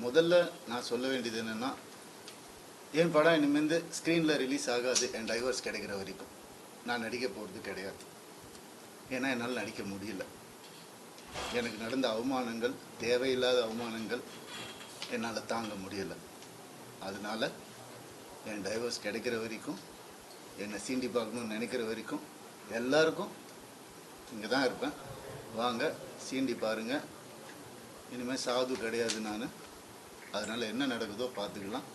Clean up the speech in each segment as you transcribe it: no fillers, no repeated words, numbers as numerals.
முதல்ல நான் சொல்ல வேண்டியது என்னென்னா, என் படம் இனிமேல் ஸ்க்ரீனில் ரிலீஸ் ஆகாது. என் டைவர்ஸ் கிடைக்கிற வரைக்கும் நான் நடிக்க போகிறது கிடையாது. ஏன்னா என்னால் நடிக்க முடியல. எனக்கு நடந்த அவமானங்கள், தேவையில்லாத அவமானங்கள் என்னால் தாங்க முடியலை. அதனால் என் டைவர்ஸ் கிடைக்கிற வரைக்கும், என்னை சீண்டி பார்க்கணுன்னு நினைக்கிற வரைக்கும் எல்லாருக்கும் இங்கே தான் இருப்பேன். வாங்க, சீண்டி பாருங்கள். இனிமேல் சாது கிடையாது நான். அதனால் என்ன நடக்குதோ பார்த்துக்கலாம்.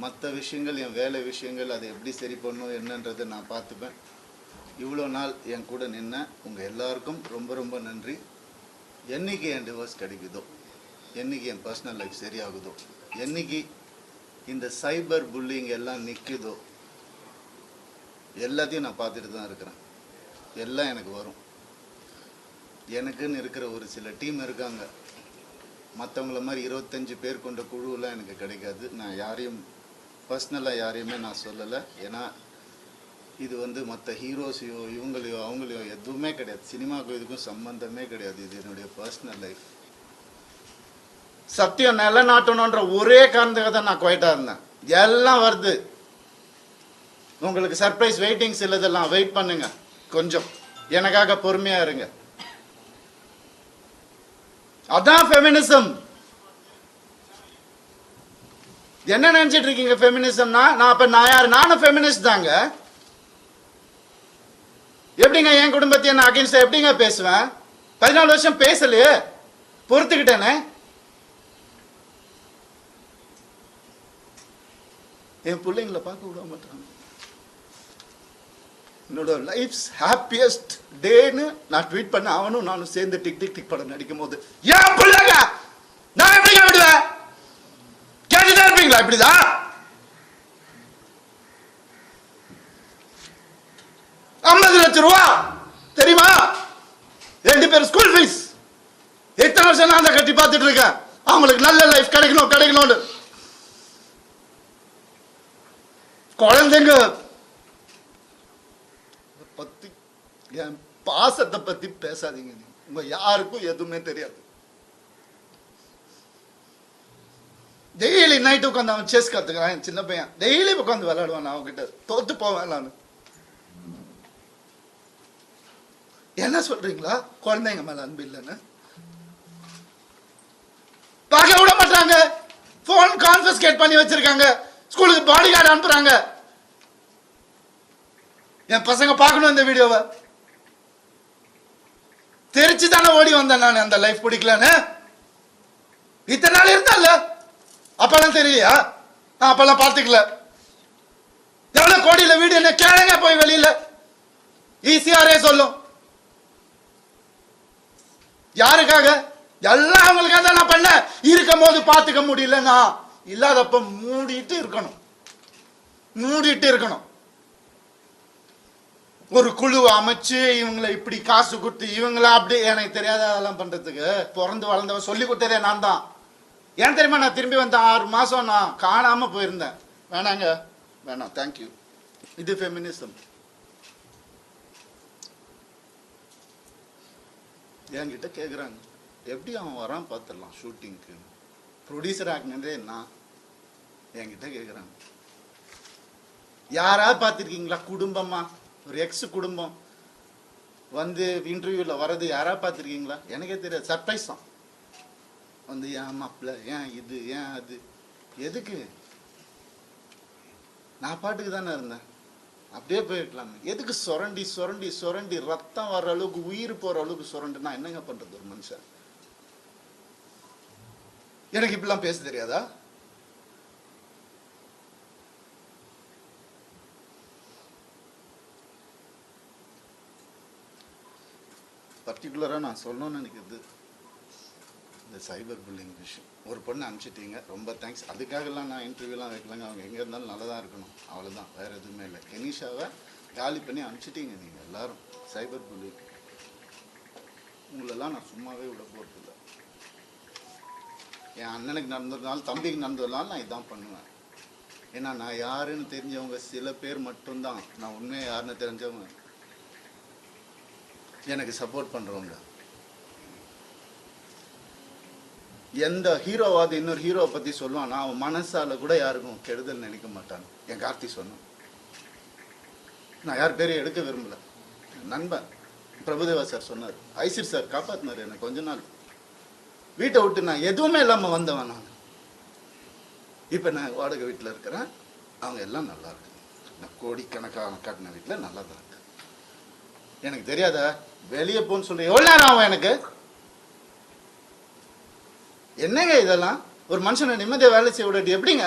மற்ற விஷயங்கள், என் வேலை விஷயங்கள், அதை எப்படி சரி பண்ணணும் என்னன்றதை நான் பார்த்துப்பேன். இவ்வளோ நாள் என் கூட நின்ன உங்கள் எல்லாருக்கும் ரொம்ப ரொம்ப நன்றி. என்றைக்கு என் டிவோர்ஸ் கிடைக்குதோ, என்றைக்கு என் பர்சனல் லைஃப் சரியாகுதோ, என்றைக்கு இந்த சைபர் புல்லிங் எல்லாம் நிற்குதோ, எல்லாத்தையும் நான் பார்த்துட்டு தான் இருக்கிறேன். எல்லாம் எனக்கு வரும். எனக்குன்னு இருக்கிற ஒரு சில டீம் இருக்காங்க. மற்றவங்கள மாதிரி 25 பேர் கொண்ட குழுவெலாம் எனக்கு கிடைக்காது. நான் யாரையும் பர்சனலாக யாரையுமே நான் சொல்லலை. ஏன்னா இது மற்ற ஹீரோஸையோ இவங்களையோ அவங்களையோ எதுவுமே கிடையாது. சினிமாவுக்கும் இதுக்கும் சம்பந்தமே கிடையாது. இது என்னுடைய பர்சனல் லைஃப். சத்தியம் நிலநாட்டணுன்ற ஒரே காரணத்துக்காக தான் நான் குவைட்டாக இருந்தேன். எல்லாம் வருது. உங்களுக்கு சர்ப்ரைஸ் வெயிட்டிங்ஸ் இல்லதெல்லாம் வெயிட் பண்ணுங்க. கொஞ்சம் எனக்காக பொறுமையாக இருங்க. அதான் ஃபெமினிசம். என்ன நினைச்சிட்டு இருக்கீங்க ஃபெமினிசம்னா? நான் யாரு? நானும் ஃபெமினிஸ்ட் தாங்க. எப்படிங்க என் குடும்பத்தை நான் அகைன்ஸ்டா எப்படிங்க பேசுவேன்? 14 வருஷம் பேசலையே, பொறுத்துக்கிட்டேனே. என் பிள்ளைங்களை பார்க்க விட மாட்டாங்க. என்னோட லைஃப்ஸ் ஹாப்பியஸ்ட் டேன்னு நான் ட்வீட் பண்ண அவனும் நானும் சேர்ந்து டிக் டிக் டிக் படம் நடிக்கும் போது ஏன் பிள்ளைங்க நான் எப்படிங்க விடுவேன்? கேட்டுதான் இருப்பீங்களா? இப்படிதான் 50 லட்சம் ரூபா தெரியுமா? 2 பேர் ஸ்கூல் ஃபீஸ். எத்தனை வருஷம் நான் கட்டி பார்த்துட்டு இருக்கேன். அவங்களுக்கு நல்ல லைஃப் கிடைக்கணும்னு. குழந்தைங்க பத்தி, என் பாசத்தை பத்தி பேசாதீங்க. உங்க யாருக்கும் எதுவுமே தெரியாது. டெய்லி நைட்டு உட்காந்து அவன் செஸ் கத்துக்கிறான். என் சின்ன பையன் டெய்லி உட்காந்து விளையாடுவான். அவன்கிட்ட தோத்து போவேன் நான். என்ன சொல்றீங்களா? குழந்தைங்க மேல அன்பு இல்லைன்னு பார்க்க விட மாட்டாங்க. போன் கான்ஃபிஸ்கேட் பண்ணி வச்சிருக்காங்க. ஸ்கூலுக்கு பாடி கார்டு அனுப்புறாங்க. என் பசங்க பார்க்கணும் இந்த வீடியோவை. தெரிச்சு தானே ஓடி வந்தேன் நான். அந்த லைஃப் பிடிக்கலன்னு இத்தனை நாள் இருந்தால அப்பெல்லாம் தெரியலையா? நான் அப்பெல்லாம் பார்த்துக்கல. எவ்வளவு கோடியில வீடு என்ன கேளுங்க போய் வெளியில. ஈஸியாரே சொல்லும். யாருக்காக? எல்லாம் அவங்களுக்காக தான் நான் பண்ண. இருக்கும் போது பார்த்துக்க முடியல. நான் இல்லாதப்ப மூடிட்டு இருக்கணும். ஒரு குழு அமைச்சு இவங்களை இப்படி காசு கொடுத்து இவங்கள அப்படி எனக்கு தெரியாத அதெல்லாம் பண்றதுக்கு பிறந்து வளர்ந்தவன் சொல்லி கொடுத்ததே நான் தான். ஏன் தெரியுமா? நான் திரும்பி வந்த 6 மாசம் நான் காணாம போயிருந்தேன். வேணாம் தேங்க்யூ. இது ஃபெமினிசம். என்கிட்ட கேட்குறாங்க எப்படி அவன் வரான் பார்த்துடலாம் ஷூட்டிங்க்கு, ப்ரொடியூசர் ஆகினதே நான். என்கிட்ட கேட்குறாங்க யாராவது பார்த்துருக்கீங்களா? குடும்பமா ஒரு எக்ஸ் குடும்பம் வந்து இன்டர்வியூவில் வர்றது யாராவது பார்த்துருக்கீங்களா? எனக்கே தெரியாது. சர்ப்ரைஸ் தான். வந்து ஏன் மாப்பிள்ள, ஏன் இது, ஏன் அது, எதுக்கு? நான் பாட்டுக்கு தானே இருந்தேன். அப்படியே போயிருக்கலாமே. எதுக்கு சுரண்டி ரத்தம் வர்ற அளவுக்கு, உயிர் போகிற அளவுக்கு சுரண்டுனா என்னங்க பண்ணுறது ஒரு மனுஷன்? எனக்கு இப்படிலாம் பேச தெரியாதா? பர்டிகுலராக நான் சொல்லணும்னு நினைக்கிறது இந்த சைபர் புல்லிங் விஷயம். ஒரு பொண்ணு அனுப்பிச்சிட்டீங்க, ரொம்ப தேங்க்ஸ். அதுக்காகலாம் நான் இன்டர்வியூலாம் வைக்கலாங்க. அவங்க எங்கே இருந்தாலும் நல்லா தான் இருக்கணும், அவ்வளோதான், வேறு எதுவுமே இல்லை. கெனிஷாவை காலி பண்ணி அனுப்பிச்சிட்டீங்க நீங்கள் எல்லாரும். சைபர் புல்லிங் உங்களெல்லாம் நான் சும்மாவே விட போகிறதில்ல. என் அண்ணனுக்கு நடந்ததுனால, தம்பிக்கு நடந்ததுனால நான் இதான் பண்ணுவேன். ஏன்னா நான் யாருன்னு தெரிஞ்சவங்க சில பேர் மட்டும்தான். நான் உண்மையாக யாருன்னு தெரிஞ்சவங்க எனக்கு சப்போர்ட் பண்ணுறவங்க. எந்த ஹீரோவாவது இன்னொரு ஹீரோவை பற்றி சொல்லுவானா அவன் மனசால கூட யாருக்கும் கெடுதல் நினைக்க மாட்டான். என் கார்த்தி சொன்னான். நான் யார் பேரையும் எடுக்க விரும்பல. நண்பன் பிரபுதேவா சார் சொன்னார், ஐசிர் சார் காப்பாற்றினார் எனக்கு. கொஞ்ச நாள் வீட்டை விட்டு நான் எதுவுமே இல்லாமல் வந்தவன் நான். இப்போ நான் வாடகை வீட்டில் இருக்கிறேன். அவங்க எல்லாம் நல்லா இருக்கு. நான் கோடிக்கணக்கான காட்டின வீட்டில் நல்லா தான் இருக்கு. எனக்கு தெரியாதா வெளியே போன்னு சொல்லி எவ்வளோ நேரம் ஆகும் எனக்கு? என்னங்க இதெல்லாம்? ஒரு மனுஷனை நிம்மதியாக வேலை செய்ய விடாட்டி எப்படிங்க?